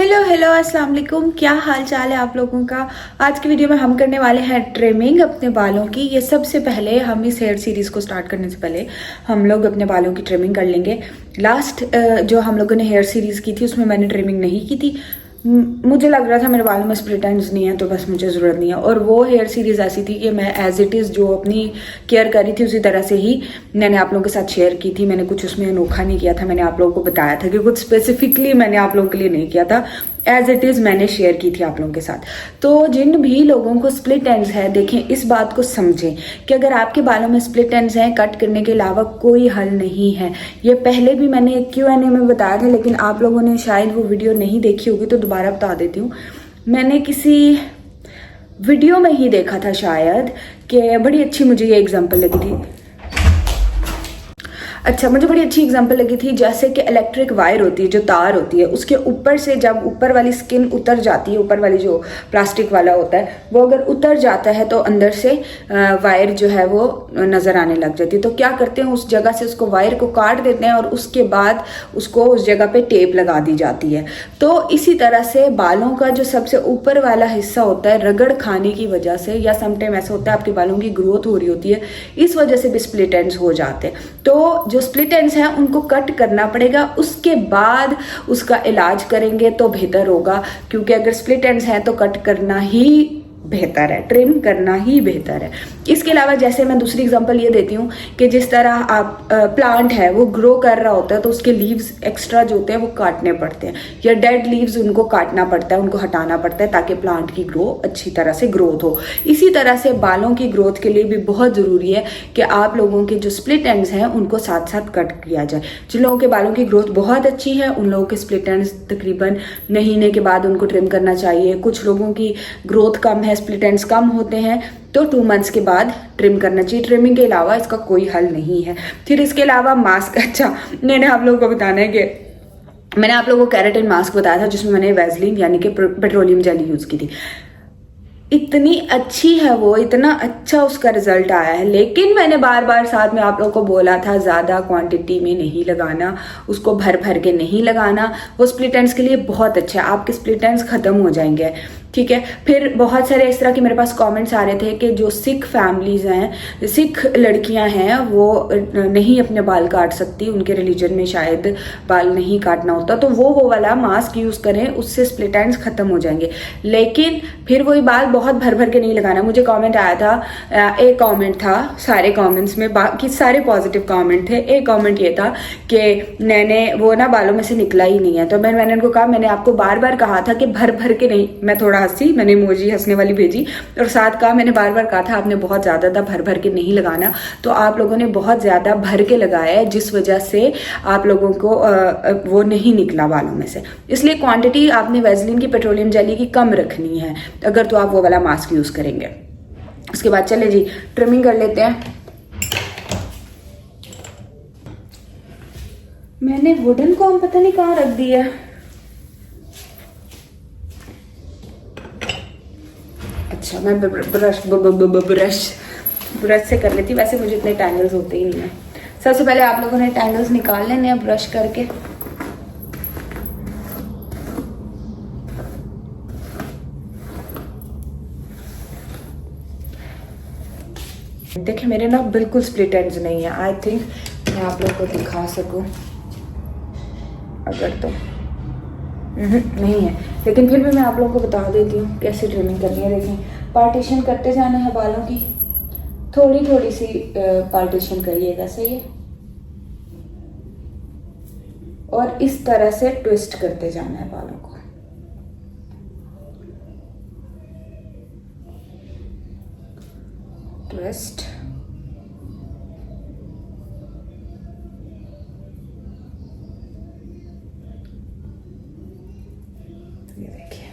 Hello hello अस्सलाम वालेकुम। क्या हाल चाल है आप लोगों का। आज की वीडियो में हम करने वाले हैं ट्रिमिंग अपने बालों की। ये सबसे पहले हम इस हेयर सीरीज़ को स्टार्ट करने से पहले हम लोग अपने बालों की ट्रिमिंग कर लेंगे। लास्ट जो हम लोगों ने हेयर सीरीज़ की थी उसमें मैंने ट्रिमिंग नहीं की थी। मुझे लग रहा था मेरे बालों में स्प्लिट एंड्स नहीं है तो बस मुझे ज़रूरत नहीं है। और वो हेयर सीरीज़ ऐसी थी कि मैं एज इट इज़ जो अपनी केयर करी थी उसी तरह से ही मैंने आप लोगों के साथ शेयर की थी। मैंने कुछ उसमें अनोखा नहीं किया था। मैंने आप लोगों को बताया था कि कुछ स्पेसिफिकली मैंने आप लोगों के लिए नहीं किया था, एज इट इज़ मैंने शेयर की थी आप लोगों के साथ। तो जिन भी लोगों को स्प्लिट एंड्स है, देखें इस बात को समझें कि अगर आपके बालों में स्प्लिट एंड्स हैं, कट करने के अलावा कोई हल नहीं है। ये पहले भी मैंने एक Q&A में बताया था, लेकिन आप लोगों ने शायद वो वीडियो नहीं देखी होगी तो दोबारा बता देती हूँ। मैंने किसी वीडियो में ही देखा था शायद कि बड़ी अच्छी मुझे ये एग्जांपल लगी थी। अच्छा, मुझे बड़ी अच्छी एग्जांपल लगी थी, जैसे कि इलेक्ट्रिक वायर होती है, जो तार होती है, उसके ऊपर से जब ऊपर वाली स्किन उतर जाती है, ऊपर वाली जो प्लास्टिक वाला होता है वो अगर उतर जाता है तो अंदर से वायर जो है वो नज़र आने लग जाती है। तो क्या करते हैं, उस जगह से उसको वायर को काट देते हैं और उसके बाद उसको उस जगह पे टेप लगा दी जाती है। तो इसी तरह से बालों का जो सबसे ऊपर वाला हिस्सा होता है, रगड़ खाने की वजह से, या समटाइम ऐसा होता है आपके बालों की ग्रोथ हो रही होती है, इस वजह से भी स्प्लिट एंड्स हो जाते हैं। तो जो स्प्लिट एंड्स हैं उनको कट करना पड़ेगा, उसके बाद उसका इलाज करेंगे तो बेहतर होगा। क्योंकि अगर स्प्लिट एंड्स हैं तो कट करना ही बेहतर है, ट्रिम करना ही बेहतर है। इसके अलावा जैसे मैं दूसरी एग्जांपल ये देती हूँ कि जिस तरह आप प्लांट है वो ग्रो कर रहा होता है तो उसके लीव्स एक्स्ट्रा जो होते हैं वो काटने पड़ते हैं, या डेड लीव्स उनको काटना पड़ता है, उनको हटाना पड़ता है ताकि प्लांट की ग्रो अच्छी तरह से ग्रोथ हो। इसी तरह से बालों की ग्रोथ के लिए भी बहुत ज़रूरी है कि आप लोगों के जो स्प्लिट एंड्स हैं उनको साथ साथ कट किया जाए। जिन लोगों के बालों की ग्रोथ बहुत अच्छी है उन लोगों के स्प्लिट एंड्स तकरीबन महीने के बाद उनको ट्रिम करना चाहिए। कुछ लोगों की ग्रोथ कम है, स्प्लिट एंड्स कम होते हैं, तो 2 मंथ्स के बाद ट्रिम करना चाहिए। ट्रिमिंग के अलावा इसका कोई हल नहीं है। फिर इसके अलावा मास्क, अच्छा मैंने आप लोगों को बताना है कि मैंने आप लोगों को केराटिन मास्क बताया था जिसमें मैंने वैसलीन यानी कि पेट्रोलियम जेली यूज़ की थी। इतनी अच्छी है वो, इतना अच्छा उसका रिजल्ट आया है, लेकिन मैंने बार बार साथ में आप लोगों को बोला था ज़्यादा क्वांटिटी में नहीं लगाना, उसको भर भर के नहीं लगाना। वो स्प्लिट एंड्स के लिए बहुत अच्छा है, आपके स्प्लिट एंड्स ख़त्म हो जाएंगे, ठीक है। फिर बहुत सारे इस तरह के मेरे पास कमेंट्स आ रहे थे कि जो सिख फैमिलीज हैं, सिख लड़कियां हैं, वो नहीं अपने बाल काट सकती, उनके रिलीजन में शायद बाल नहीं काटना होता, तो वो वाला मास्क यूज़ करें, उससे स्प्लिट एंड्स ख़त्म हो जाएंगे। लेकिन फिर वही बाल बहुत भर भर के नहीं लगाना। मुझे कमेंट आया था, एक कमेंट था, सारे कमेंट्स में बाकी सारे पॉजिटिव कमेंट थे, एक कमेंट ये था कि मैंने वो ना बालों में से निकला ही नहीं है। तो मैंने उनको कहा, मैंने आपको बार बार कहा था कि भर भर के नहीं, मैं थोड़ा हंसी, मैंने इमोजी हंसने वाली भेजी और साथ कहा मैंने बार बार कहा था आपने बहुत ज़्यादा भर भर के नहीं लगाना। तो आप लोगों ने बहुत ज़्यादा भर के लगाया है जिस वजह से आप लोगों को वो नहीं निकला बालों में से। इसलिए क्वांटिटी आपने वैसलीन की, पेट्रोलियम जेली की कम रखनी है अगर तो आप वो वाला मास्क यूज़ करेंगे। उसके बाद चले जी ट्रिमिंग कर लेते हैं। मैंने वुडन कॉम पता नहीं कहाँ रख दिया। अच्छा, मैं ब्रश से कर लेती, वैसे मुझे इतने टैंगल्स होते ही नहीं है। सबसे पहले आप लोगों ने टैंगल्स निकाल लेने हैं ब्रश करके। देखिए मेरे ना बिल्कुल स्प्लिट एंड्स नहीं है। आई थिंक मैं आप लोगों को दिखा सकूं अगर, तो नहीं है, लेकिन फिर भी मैं आप लोगों को बता देती हूँ कैसे ट्रिमिंग करनी है। देखिए पार्टीशन करते जाना है बालों की, थोड़ी थोड़ी सी पार्टीशन करिएगा, सही है, और इस तरह से ट्विस्ट करते जाना है बालों को। ट्विस्ट, ये देखिए,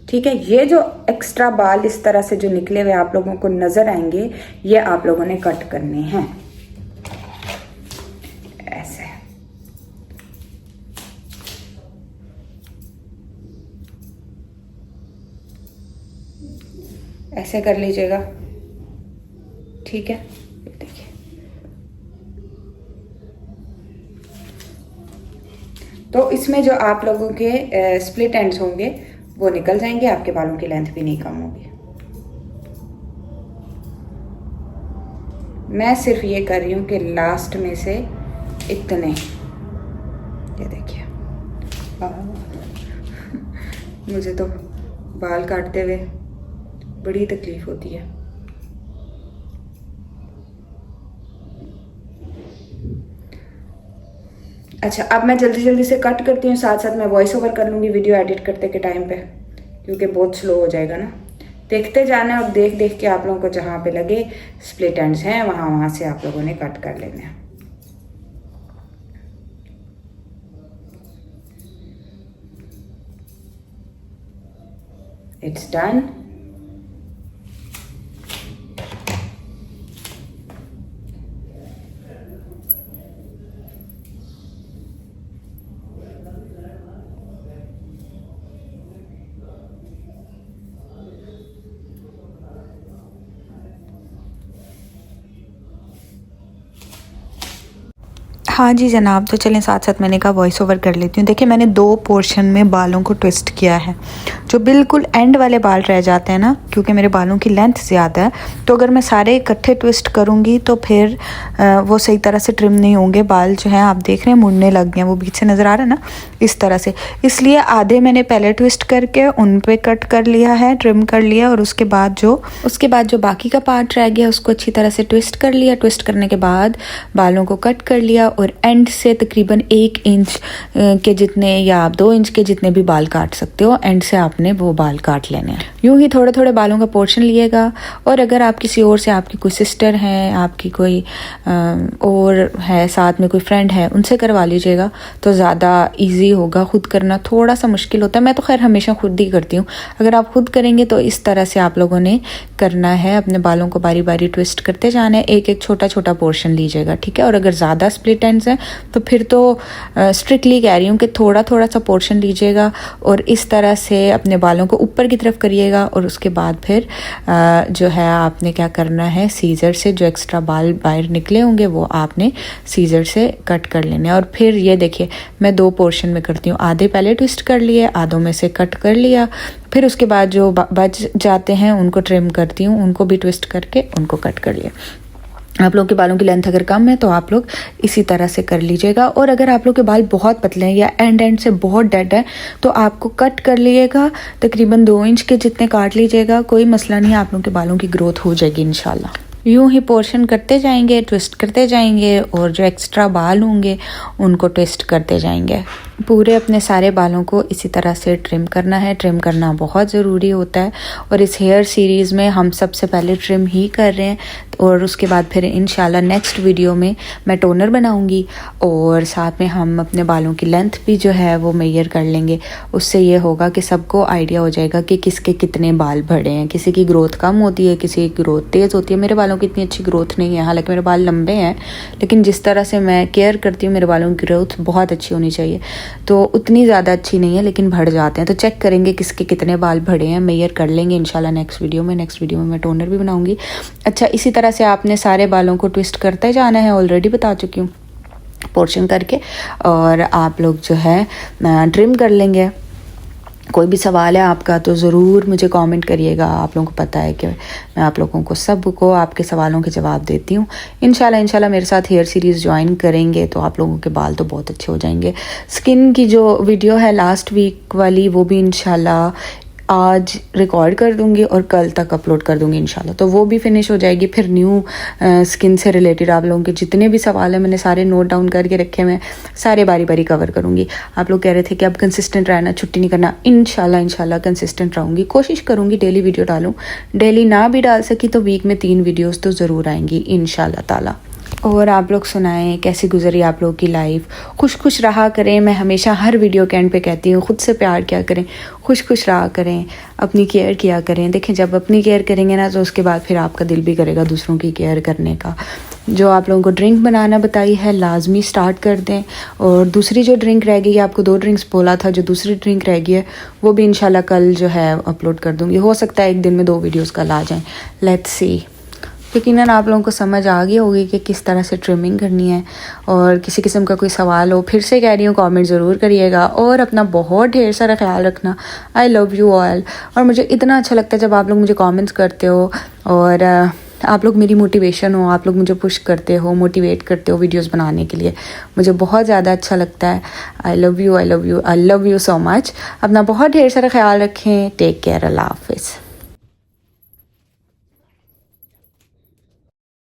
ठीक है। ये जो एक्स्ट्रा बाल इस तरह से जो निकले हुए आप लोगों को नजर आएंगे, ये आप लोगों ने कट करने हैं ऐसे। ऐसे कर लीजिएगा, ठीक है। देखिए, तो इसमें जो आप लोगों के स्प्लिट एंड्स होंगे वो निकल जाएंगे, आपके बालों की लेंथ भी नहीं कम होगी। मैं सिर्फ ये कर रही हूँ कि लास्ट में से इतने, ये देखिए मुझे तो बाल काटते हुए बड़ी तकलीफ होती है। अच्छा, अब मैं जल्दी जल्दी से कट करती हूँ, साथ साथ मैं वॉइस ओवर कर लूँगी वीडियो एडिट करते के टाइम पे, क्योंकि बहुत स्लो हो जाएगा ना। देखते जाना है और देख देख के आप लोगों को जहाँ पे लगे स्प्लिट एंड्स हैं वहाँ से आप लोगों ने कट कर लेने हैं। It's done. हाँ जी जनाब, तो चलें साथ साथ मैंने कहा वॉइस ओवर कर लेती हूँ। देखिए मैंने 2 पोर्शन में बालों को ट्विस्ट किया है। जो बिल्कुल एंड वाले बाल रह जाते हैं ना, क्योंकि मेरे बालों की लेंथ ज़्यादा है, तो अगर मैं सारे इकट्ठे ट्विस्ट करूँगी तो फिर वो सही तरह से ट्रिम नहीं होंगे। बाल जो हैं आप देख रहे हैं मुड़ने लग गए हैं, वो बीच से नज़र आ रहा है ना, इस तरह से। इसलिए आधे मैंने पहले ट्विस्ट करके उन पर कट कर लिया है, ट्रिम कर लिया, और उसके बाद जो बाकी का पार्ट रह गया उसको अच्छी तरह से ट्विस्ट कर लिया। ट्विस्ट करने के बाद बालों को कट कर लिया और एंड से तकरीबन 1 इंच के जितने या आप 2 इंच के जितने भी बाल काट सकते हो, एंड से आपने वो बाल काट लेने हैं। यूं ही थोड़े थोड़े बालों का पोर्शन लिएगा। और अगर आप किसी और से, आपकी कोई सिस्टर है, आपकी कोई और है, साथ में कोई फ्रेंड है, उनसे करवा लीजिएगा तो ज़्यादा इजी होगा। खुद करना थोड़ा सा मुश्किल होता है। मैं तो खैर हमेशा खुद ही करती हूँ। अगर आप खुद करेंगे तो इस तरह से आप लोगों ने करना है, अपने बालों को बारी बारी ट्विस्ट करते जाना है। एक एक छोटा छोटा पोर्शन लीजिएगा, ठीक है। और अगर ज़्यादा स्प्लिट एंड्स हैं तो फिर तो स्ट्रिक्टली कह रही हूँ कि थोड़ा थोड़ा सा पोर्शन लीजिएगा और इस तरह से अपने बालों को ऊपर की तरफ करिएगा। और उसके बाद फिर जो है आपने क्या करना है, सीजर से जो एक्स्ट्रा बाल बाहर निकले होंगे वो आपने सीजर से कट कर लेने। और फिर ये देखिए मैं 2 पोर्शन में करती हूँ। आधे पहले ट्विस्ट कर लिए, आधों में से कट कर लिया, फिर उसके बाद जो बच जाते हैं उनको ट्रिम करती हूँ, उनको भी ट्विस्ट करके उनको कट कर लिया। आप लोग के बालों की लेंथ अगर कम है तो आप लोग इसी तरह से कर लीजिएगा। और अगर आप लोग के बाल बहुत पतले हैं या एंड से बहुत डेड है तो आपको कट कर लीजिएगा, तकरीबन 2 इंच के जितने काट लीजिएगा, कोई मसला नहीं, आप लोग के बालों की ग्रोथ हो जाएगी इंशाल्लाह। यूं ही पोर्शन करते जाएंगे, ट्विस्ट करते जाएंगे और जो एक्स्ट्रा बाल होंगे उनको ट्विस्ट करते जाएंगे। पूरे अपने सारे बालों को इसी तरह से ट्रिम करना है। ट्रिम करना बहुत ज़रूरी होता है और इस हेयर सीरीज़ में हम सबसे पहले ट्रिम ही कर रहे हैं। और उसके बाद फिर इंशाल्लाह नेक्स्ट वीडियो में मैं टोनर बनाऊंगी और साथ में हम अपने बालों की लेंथ भी जो है वो मेजर कर लेंगे। उससे ये होगा कि सबको आइडिया हो जाएगा कि किसके कितने बाल बड़े हैं। किसी की ग्रोथ कम होती है, किसी की ग्रोथ तेज़ होती है। मेरे बालों की इतनी अच्छी ग्रोथ नहीं है, हालांकि मेरे बाल लंबे हैं, लेकिन जिस तरह से मैं केयर करती हूँ मेरे बालों की ग्रोथ बहुत अच्छी होनी चाहिए। तो उतनी ज़्यादा अच्छी नहीं है लेकिन बढ़ जाते हैं। तो चेक करेंगे किसके कितने बाल बढ़े हैं, मेजर कर लेंगे इंशाल्लाह नेक्स्ट वीडियो में। नेक्स्ट वीडियो में मैं टोनर भी बनाऊंगी। अच्छा, इसी तरह से आपने सारे बालों को ट्विस्ट करते जाना है, ऑलरेडी बता चुकी हूँ पोर्शन करके। और आप लोग जो है ट्रिम कर लेंगे। कोई भी सवाल है आपका तो ज़रूर मुझे कमेंट करिएगा। आप लोगों को पता है कि मैं आप लोगों को सबको आपके सवालों के जवाब देती हूँ। इंशाल्लाह मेरे साथ हेयर सीरीज़ ज्वाइन करेंगे तो आप लोगों के बाल तो बहुत अच्छे हो जाएंगे। स्किन की जो वीडियो है लास्ट वीक वाली वो भी इंशाल्लाह आज रिकॉर्ड कर दूंगी और कल तक अपलोड कर दूंगी इंशाल्लाह। तो वो भी फिनिश हो जाएगी। फिर न्यू स्किन से रिलेटेड आप लोगों के जितने भी सवाल हैं मैंने सारे नोट डाउन करके रखे हुए हैं, सारे बारी बारी कवर करूंगी। आप लोग कह रहे थे कि अब कंसिस्टेंट रहना, छुट्टी नहीं करना। इंशाल्लाह कंसिस्टेंट रहूँगी, कोशिश करूँगी डेली वीडियो डालूँ। डेली ना भी डाल सकी तो वीक में 3 वीडियोज़ तो ज़रूर आएंगी इंशाल्लाह ताला। और आप लोग सुनाएं कैसी गुजरी आप लोगों की लाइफ। खुश रहा करें। मैं हमेशा हर वीडियो के एंड पे कहती हूँ खुद से प्यार किया करें, खुश रहा करें, अपनी केयर किया करें। देखें जब अपनी केयर करेंगे ना तो उसके बाद फिर आपका दिल भी करेगा दूसरों की केयर करने का। जो आप लोगों को ड्रिंक बनाना बताई है लाजमी स्टार्ट कर दें। और दूसरी जो ड्रिंक रह गई है, आपको 2 ड्रिंक्स बोला था, जो दूसरी ड्रिंक रह गई है वो भी इंशाल्लाह कल जो है अपलोड कर दूँगी। हो सकता है एक दिन में 2 वीडियोज़ कल आ जाएँ, लेट्स सी। यकीनन आप लोगों को समझ आ गई होगी कि किस तरह से ट्रिमिंग करनी है। और किसी किस्म का कोई सवाल हो, फिर से कह रही हूँ, कमेंट ज़रूर करिएगा और अपना बहुत ढेर सारा ख्याल रखना। I love you all. और मुझे इतना अच्छा लगता है जब आप लोग मुझे कमेंट्स करते हो और आप लोग मेरी मोटिवेशन हो, आप लोग मुझे पुश करते हो, मोटिवेट करते हो वीडियोस बनाने के लिए। मुझे बहुत ज़्यादा अच्छा लगता है। I love you, I love you, I love you so much. अपना बहुत ढेर सारा ख्याल रखें। Take care. अल्लाह हाफिज़।